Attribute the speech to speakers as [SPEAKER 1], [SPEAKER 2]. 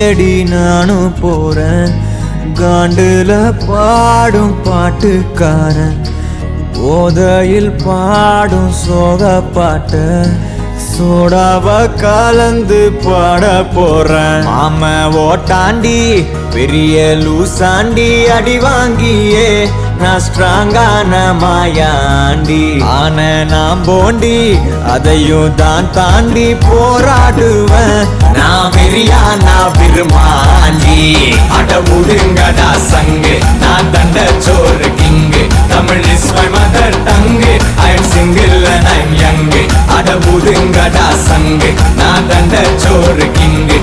[SPEAKER 1] தேடி நானும் போறேன் காண்டுல பாடும் பாட்டுக்காரன் போதையில் பாடும் சோக பாட்ட சோடாவ கலந்து பாட போறேன் மாம ஓட்டாண்டி பெரிய லூசாண்டி அடி வாங்கியே நான் ஸ்ட்ராங்கான மாயாண்டி ஆன நான் போண்டி அதையும் தான் தாண்டி போராடுவேன் நான் வெறியா நான் விரும்பாண்டி அட முடுங்கடா சங்கு நான் தண்ட சோறு king Tamil is my mother tongue I am single and I'm young அட முடுங்கடா சங்கு நான் தண்ட சோறு கிங்கு